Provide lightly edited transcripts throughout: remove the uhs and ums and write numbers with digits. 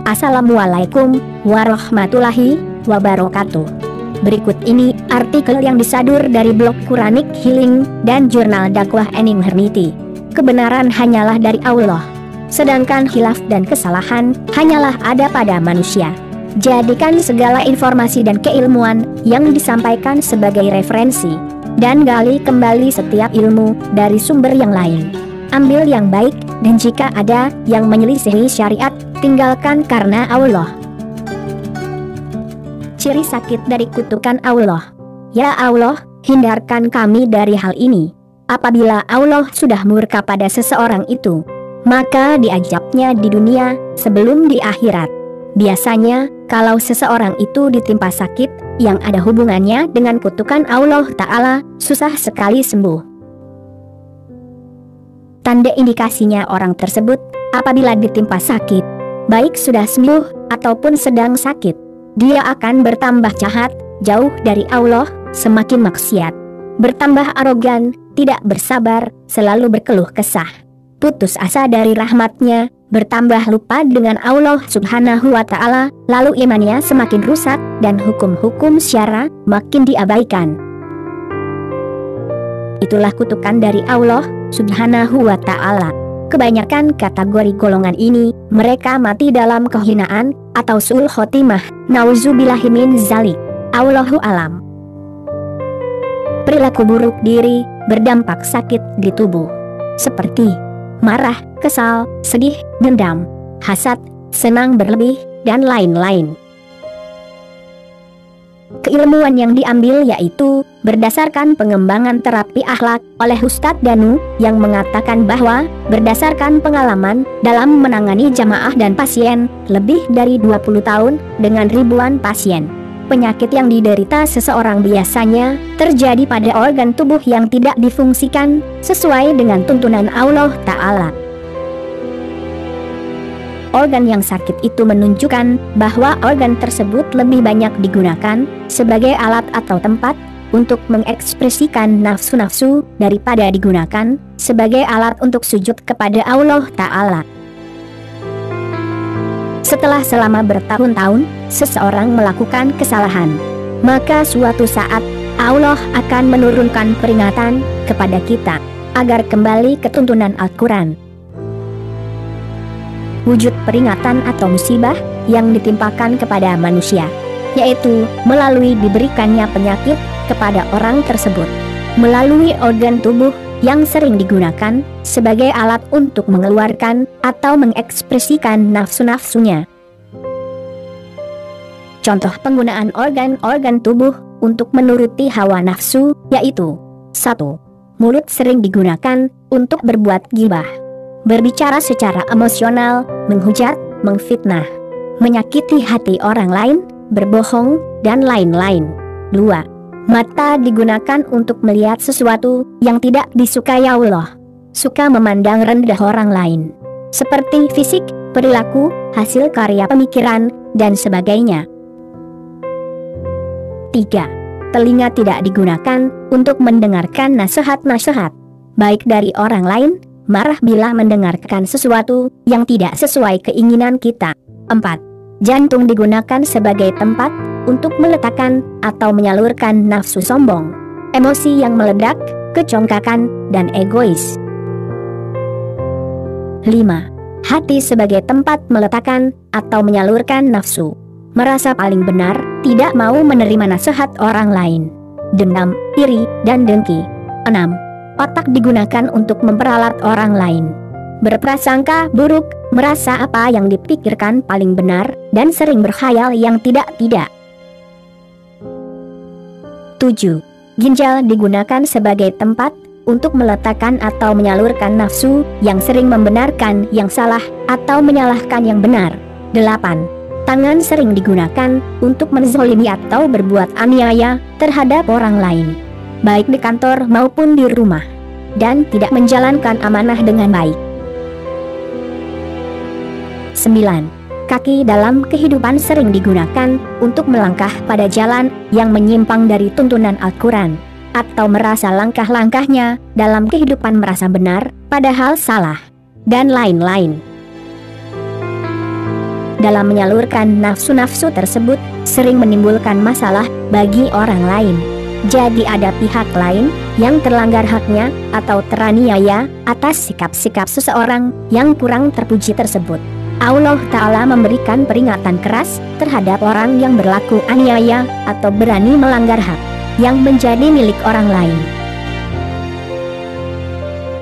Assalamualaikum warahmatullahi wabarakatuh. Berikut ini artikel yang disadur dari blog Quranic Healing dan jurnal dakwah Ening Herniti. Kebenaran hanyalah dari Allah, sedangkan khilaf dan kesalahan hanyalah ada pada manusia. Jadikan segala informasi dan keilmuan yang disampaikan sebagai referensi, dan gali kembali setiap ilmu dari sumber yang lain. Ambil yang baik, dan jika ada yang menyelisihi syariat, tinggalkan karena Allah. Ciri sakit dari kutukan Allah. Ya Allah, hindarkan kami dari hal ini. Apabila Allah sudah murka pada seseorang itu, maka diazabnya di dunia sebelum di akhirat. Biasanya, kalau seseorang itu ditimpa sakit yang ada hubungannya dengan kutukan Allah Ta'ala, susah sekali sembuh. Tanda indikasinya orang tersebut, apabila ditimpa sakit, baik sudah sembuh ataupun sedang sakit, dia akan bertambah jahat, jauh dari Allah, semakin maksiat, bertambah arogan, tidak bersabar, selalu berkeluh kesah, putus asa dari rahmatnya, bertambah lupa dengan Allah Subhanahu wa Ta'ala, lalu imannya semakin rusak dan hukum-hukum syara makin diabaikan. Itulah kutukan dari Allah Subhanahu wa Ta'ala. Kebanyakan kategori golongan ini, mereka mati dalam kehinaan atau su'ul khotimah. Nauzubillahi min zalik. Allahu alam. Perilaku buruk diri berdampak sakit di tubuh, seperti marah, kesal, sedih, dendam, hasad, senang berlebih, dan lain-lain. Keilmuan yang diambil yaitu berdasarkan pengembangan terapi akhlak oleh Ustadz Danu, yang mengatakan bahwa berdasarkan pengalaman dalam menangani jamaah dan pasien lebih dari 20 tahun dengan ribuan pasien, penyakit yang diderita seseorang biasanya terjadi pada organ tubuh yang tidak difungsikan sesuai dengan tuntunan Allah Ta'ala. Organ yang sakit itu menunjukkan bahwa organ tersebut lebih banyak digunakan sebagai alat atau tempat untuk mengekspresikan nafsu-nafsu daripada digunakan sebagai alat untuk sujud kepada Allah Ta'ala. Setelah selama bertahun-tahun seseorang melakukan kesalahan, maka suatu saat Allah akan menurunkan peringatan kepada kita agar kembali ke tuntunan Al-Quran. Wujud peringatan atau musibah yang ditimpakan kepada manusia, yaitu melalui diberikannya penyakit kepada orang tersebut, melalui organ tubuh yang sering digunakan sebagai alat untuk mengeluarkan atau mengekspresikan nafsu-nafsunya. Contoh penggunaan organ-organ tubuh untuk menuruti hawa nafsu yaitu: 1. Mulut sering digunakan untuk berbuat ghibah, berbicara secara emosional, menghujat, memfitnah, menyakiti hati orang lain, berbohong, dan lain-lain. 2. Mata digunakan untuk melihat sesuatu yang tidak disukai Allah, suka memandang rendah orang lain, seperti fisik, perilaku, hasil karya pemikiran, dan sebagainya. 3. Telinga tidak digunakan untuk mendengarkan nasihat-nasihat, baik dari orang lain, marah bila mendengarkan sesuatu yang tidak sesuai keinginan kita. 4. Jantung digunakan sebagai tempat untuk meletakkan atau menyalurkan nafsu sombong, emosi yang meledak, kecongkakan, dan egois. 5. Hati sebagai tempat meletakkan atau menyalurkan nafsu, merasa paling benar, tidak mau menerima nasihat orang lain, dendam, iri, dan dengki. 6. Otak digunakan untuk memperalat orang lain, berprasangka buruk, merasa apa yang dipikirkan paling benar, dan sering berkhayal yang tidak-tidak. 7. Ginjal digunakan sebagai tempat untuk meletakkan atau menyalurkan nafsu yang sering membenarkan yang salah atau menyalahkan yang benar. 8. Tangan sering digunakan untuk menzalimi atau berbuat aniaya terhadap orang lain, baik di kantor maupun di rumah, dan tidak menjalankan amanah dengan baik. 9. Kaki dalam kehidupan sering digunakan untuk melangkah pada jalan yang menyimpang dari tuntunan Al-Quran, atau merasa langkah-langkahnya dalam kehidupan merasa benar, padahal salah, dan lain-lain. dalam menyalurkan nafsu-nafsu tersebut sering menimbulkan masalah bagi orang lain. Jadi ada pihak lain yang terlanggar haknya atau teraniaya atas sikap-sikap seseorang yang kurang terpuji tersebut. Allah Ta'ala memberikan peringatan keras terhadap orang yang berlaku aniaya atau berani melanggar hak yang menjadi milik orang lain.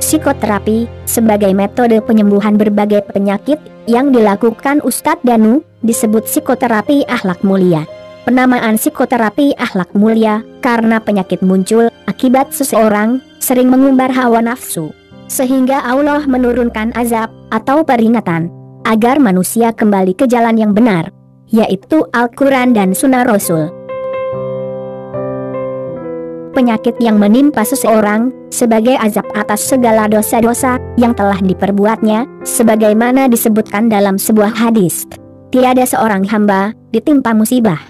Psikoterapi sebagai metode penyembuhan berbagai penyakit yang dilakukan Ustadz Danu disebut psikoterapi akhlak mulia. Penamaan psikoterapi akhlak mulia karena penyakit muncul akibat seseorang sering mengumbar hawa nafsu, sehingga Allah menurunkan azab atau peringatan agar manusia kembali ke jalan yang benar, yaitu Al-Quran dan Sunnah Rasul. Penyakit yang menimpa seseorang sebagai azab atas segala dosa-dosa yang telah diperbuatnya, sebagaimana disebutkan dalam sebuah hadis. Tiada seorang hamba ditimpa musibah,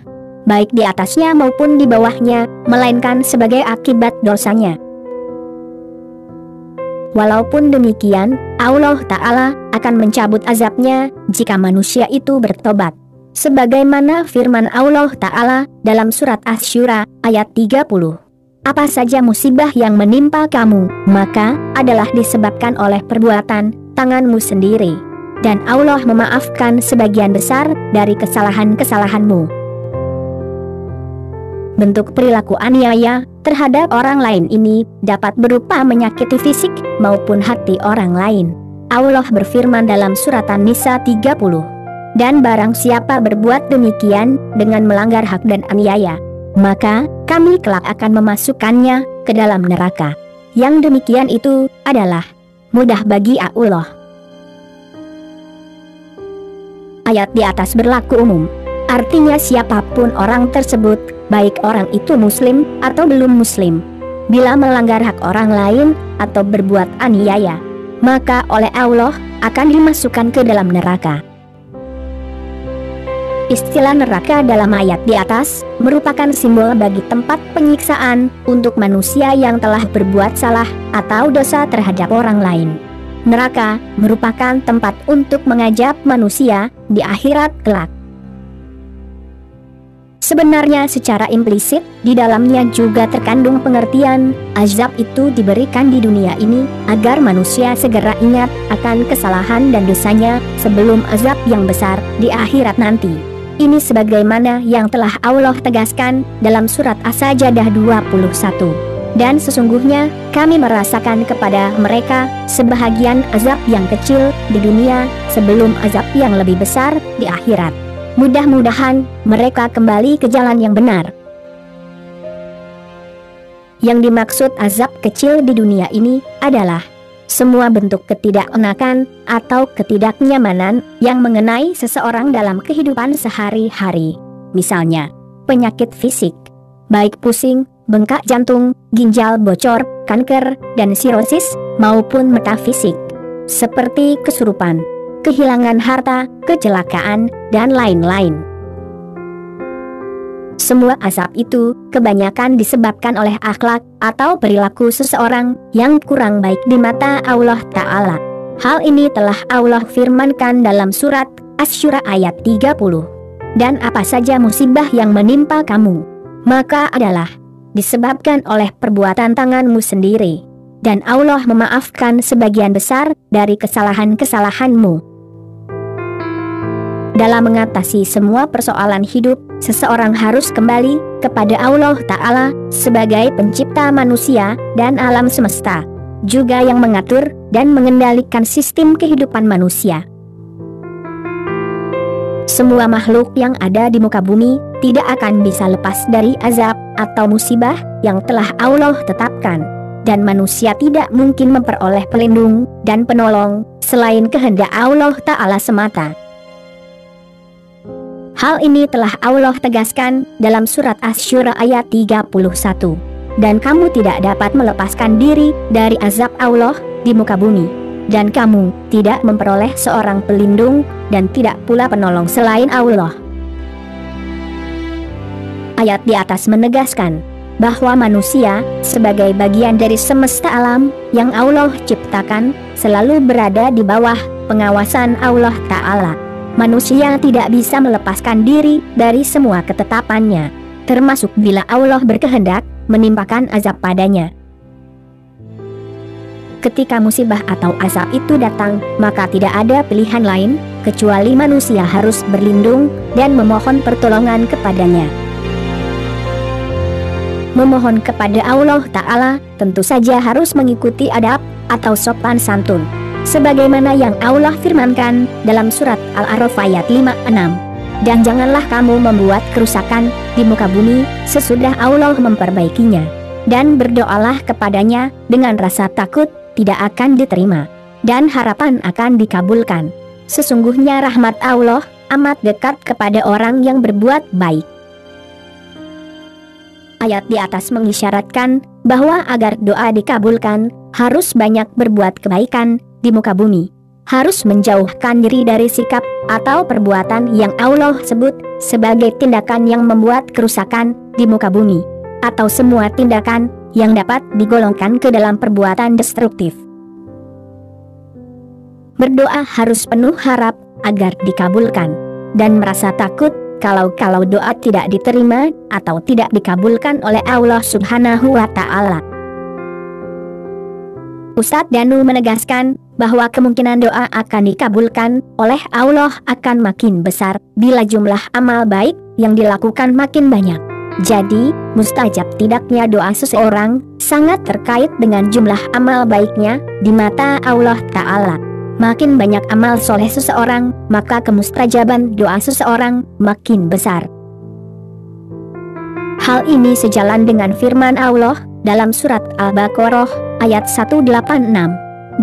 baik di atasnya maupun di bawahnya, melainkan sebagai akibat dosanya. Walaupun demikian, Allah Ta'ala akan mencabut azabnya jika manusia itu bertobat. Sebagaimana firman Allah Ta'ala dalam surat Asy-Syura ayat 30. Apa saja musibah yang menimpa kamu, maka adalah disebabkan oleh perbuatan tanganmu sendiri. Dan Allah memaafkan sebagian besar dari kesalahan-kesalahanmu. Bentuk perilaku aniaya terhadap orang lain ini dapat berupa menyakiti fisik maupun hati orang lain. Allah berfirman dalam surat An-Nisa 30. Dan barang siapa berbuat demikian dengan melanggar hak dan aniaya, maka kami kelak akan memasukkannya ke dalam neraka. Yang demikian itu adalah mudah bagi Allah. Ayat di atas berlaku umum. Artinya siapapun orang tersebut, baik orang itu muslim atau belum muslim, bila melanggar hak orang lain atau berbuat aniaya, maka oleh Allah akan dimasukkan ke dalam neraka. Istilah neraka dalam ayat di atas merupakan simbol bagi tempat penyiksaan untuk manusia yang telah berbuat salah atau dosa terhadap orang lain. Neraka merupakan tempat untuk mengazab manusia di akhirat kelak. Sebenarnya secara implisit di dalamnya juga terkandung pengertian azab itu diberikan di dunia ini agar manusia segera ingat akan kesalahan dan dosanya sebelum azab yang besar di akhirat nanti. Ini sebagaimana yang telah Allah tegaskan dalam surat As-Sajdah 21. Dan sesungguhnya kami merasakan kepada mereka sebahagian azab yang kecil di dunia sebelum azab yang lebih besar di akhirat. Mudah-mudahan mereka kembali ke jalan yang benar. Yang dimaksud azab kecil di dunia ini adalah semua bentuk ketidakenakan atau ketidaknyamanan yang mengenai seseorang dalam kehidupan sehari-hari. Misalnya, penyakit fisik, baik pusing, bengkak jantung, ginjal bocor, kanker, dan sirosis, maupun metafisik, seperti kesurupan, kehilangan harta, kecelakaan, dan lain-lain. Semua azab itu kebanyakan disebabkan oleh akhlak atau perilaku seseorang yang kurang baik di mata Allah Ta'ala. Hal ini telah Allah firmankan dalam surat Asy-Syura ayat 30. Dan apa saja musibah yang menimpa kamu, maka adalah disebabkan oleh perbuatan tanganmu sendiri. Dan Allah memaafkan sebagian besar dari kesalahan-kesalahanmu. Dalam mengatasi semua persoalan hidup, seseorang harus kembali kepada Allah Ta'ala sebagai pencipta manusia dan alam semesta, juga yang mengatur dan mengendalikan sistem kehidupan manusia. Semua makhluk yang ada di muka bumi tidak akan bisa lepas dari azab atau musibah yang telah Allah tetapkan, dan manusia tidak mungkin memperoleh pelindung dan penolong selain kehendak Allah Ta'ala semata. Hal ini telah Allah tegaskan dalam surat Asy-Syura ayat 31. Dan kamu tidak dapat melepaskan diri dari azab Allah di muka bumi, dan kamu tidak memperoleh seorang pelindung dan tidak pula penolong selain Allah. Ayat di atas menegaskan bahwa manusia sebagai bagian dari semesta alam yang Allah ciptakan selalu berada di bawah pengawasan Allah Ta'ala. manusia tidak bisa melepaskan diri dari semua ketetapannya, termasuk bila Allah berkehendak menimpakan azab padanya. Ketika musibah atau azab itu datang, maka tidak ada pilihan lain, kecuali manusia harus berlindung dan memohon pertolongan kepadanya. Memohon kepada Allah Ta'ala tentu saja harus mengikuti adab atau sopan santun, sebagaimana yang Allah firmankan dalam surat Al-A'raf ayat 5-6. Dan janganlah kamu membuat kerusakan di muka bumi sesudah Allah memperbaikinya, dan berdoalah kepadanya dengan rasa takut tidak akan diterima, dan harapan akan dikabulkan. Sesungguhnya rahmat Allah amat dekat kepada orang yang berbuat baik. Ayat di atas mengisyaratkan bahwa agar doa dikabulkan, harus banyak berbuat kebaikan di muka bumi. Harus menjauhkan diri dari sikap atau perbuatan yang Allah sebut sebagai tindakan yang membuat kerusakan di muka bumi, atau semua tindakan yang dapat digolongkan ke dalam perbuatan destruktif. Berdoa harus penuh harap agar dikabulkan, dan merasa takut kalau doa tidak diterima atau tidak dikabulkan oleh Allah Subhanahu wa Ta'ala. Ustadz Danu menegaskan bahwa kemungkinan doa akan dikabulkan oleh Allah akan makin besar bila jumlah amal baik yang dilakukan makin banyak. Jadi, mustajab tidaknya doa seseorang sangat terkait dengan jumlah amal baiknya di mata Allah Ta'ala. Makin banyak amal soleh seseorang, maka kemustajaban doa seseorang makin besar. Hal ini sejalan dengan firman Allah dalam surat Al-Baqarah ayat 186.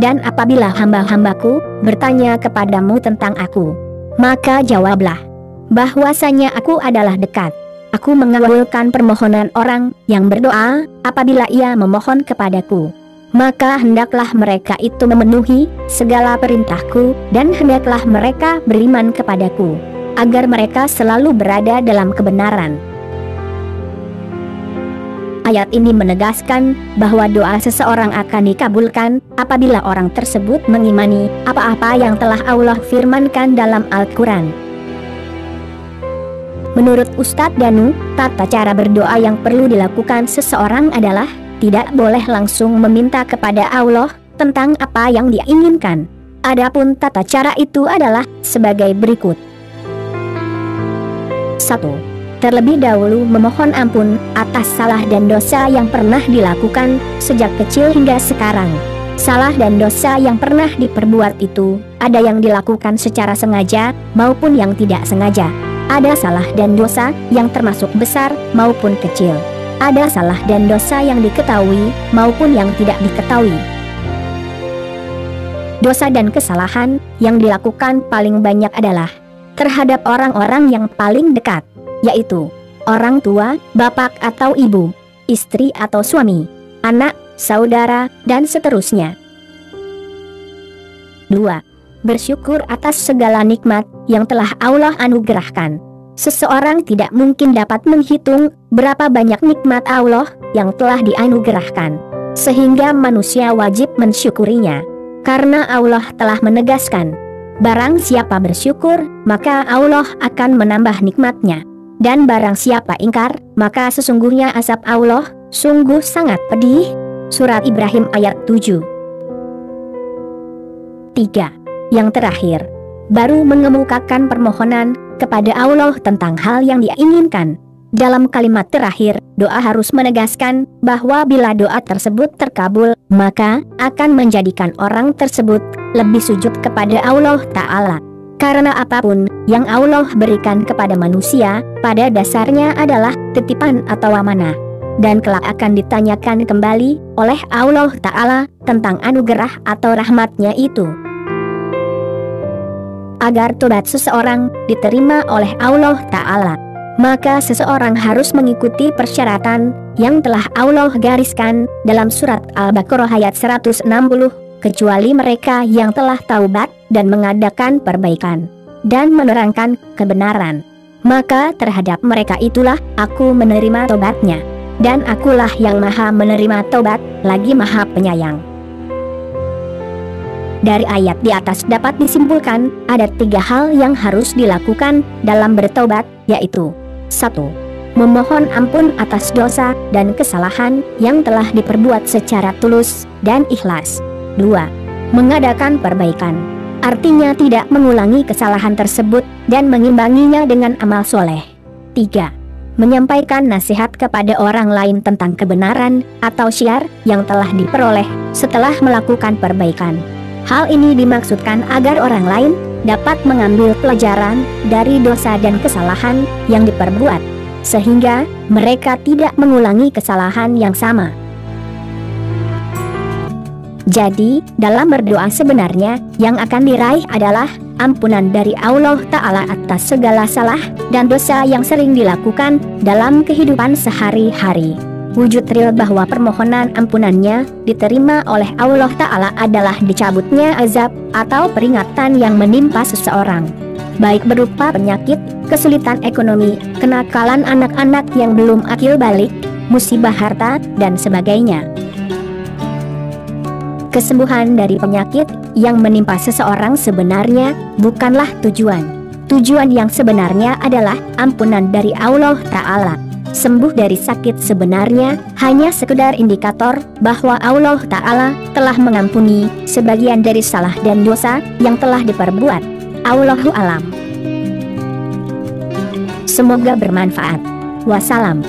Dan apabila hamba-hambaku bertanya kepadamu tentang aku, maka jawablah bahwasanya aku adalah dekat. Aku mengabulkan permohonan orang yang berdoa apabila ia memohon kepadaku. Maka hendaklah mereka itu memenuhi segala perintahku, dan hendaklah mereka beriman kepadaku, agar mereka selalu berada dalam kebenaran. Ayat ini menegaskan bahwa doa seseorang akan dikabulkan apabila orang tersebut mengimani apa-apa yang telah Allah firmankan dalam Al-Quran. Menurut Ustadz Danu, tata cara berdoa yang perlu dilakukan seseorang adalah tidak boleh langsung meminta kepada Allah tentang apa yang dia inginkan. Adapun tata cara itu adalah sebagai berikut. 1. Terlebih dahulu memohon ampun atas salah dan dosa yang pernah dilakukan sejak kecil hingga sekarang. Salah dan dosa yang pernah diperbuat itu ada yang dilakukan secara sengaja maupun yang tidak sengaja. Ada salah dan dosa yang termasuk besar maupun kecil. Ada salah dan dosa yang diketahui maupun yang tidak diketahui. Dosa dan kesalahan yang dilakukan paling banyak adalah terhadap orang-orang yang paling dekat, yaitu orang tua, bapak atau ibu, istri atau suami, anak, saudara, dan seterusnya. 2. Bersyukur atas segala nikmat yang telah Allah anugerahkan. Seseorang tidak mungkin dapat menghitung berapa banyak nikmat Allah yang telah dianugerahkan, sehingga manusia wajib mensyukurinya. Karena Allah telah menegaskan, barang siapa bersyukur, maka Allah akan menambah nikmatnya. Dan barang siapa ingkar, maka sesungguhnya azab Allah sungguh sangat pedih. Surat Ibrahim ayat 7. 3. Yang terakhir, baru mengemukakan permohonan kepada Allah tentang hal yang dia inginkan. Dalam kalimat terakhir, doa harus menegaskan bahwa bila doa tersebut terkabul, maka akan menjadikan orang tersebut lebih sujud kepada Allah Ta'ala. Karena apapun yang Allah berikan kepada manusia, pada dasarnya adalah titipan atau amanah, dan kelak akan ditanyakan kembali oleh Allah Ta'ala tentang anugerah atau rahmatnya itu. Agar tobat seseorang diterima oleh Allah Ta'ala, maka seseorang harus mengikuti persyaratan yang telah Allah gariskan dalam surat Al-Baqarah ayat 160, kecuali mereka yang telah taubat dan mengadakan perbaikan dan menerangkan kebenaran. Maka terhadap mereka itulah aku menerima tobatnya, dan akulah yang maha menerima tobat lagi maha penyayang. Dari ayat di atas dapat disimpulkan, ada 3 hal yang harus dilakukan dalam bertobat, yaitu 1. Memohon ampun atas dosa dan kesalahan yang telah diperbuat secara tulus dan ikhlas. 2. Mengadakan perbaikan, artinya tidak mengulangi kesalahan tersebut dan mengimbanginya dengan amal soleh. 3. Menyampaikan nasihat kepada orang lain tentang kebenaran atau syiar yang telah diperoleh setelah melakukan perbaikan. Hal ini dimaksudkan agar orang lain dapat mengambil pelajaran dari dosa dan kesalahan yang diperbuat, sehingga mereka tidak mengulangi kesalahan yang sama. Jadi, dalam berdoa sebenarnya, yang akan diraih adalah ampunan dari Allah Ta'ala atas segala salah dan dosa yang sering dilakukan dalam kehidupan sehari-hari. Wujud real bahwa permohonan ampunannya diterima oleh Allah Ta'ala adalah dicabutnya azab atau peringatan yang menimpa seseorang, baik berupa penyakit, kesulitan ekonomi, kenakalan anak-anak yang belum akil balik, musibah harta, dan sebagainya. Kesembuhan dari penyakit yang menimpa seseorang sebenarnya bukanlah tujuan. Tujuan yang sebenarnya adalah ampunan dari Allah Ta'ala. Sembuh dari sakit sebenarnya hanya sekedar indikator bahwa Allah Ta'ala telah mengampuni sebagian dari salah dan dosa yang telah diperbuat. Allahu a'lam. Semoga bermanfaat. Wassalam.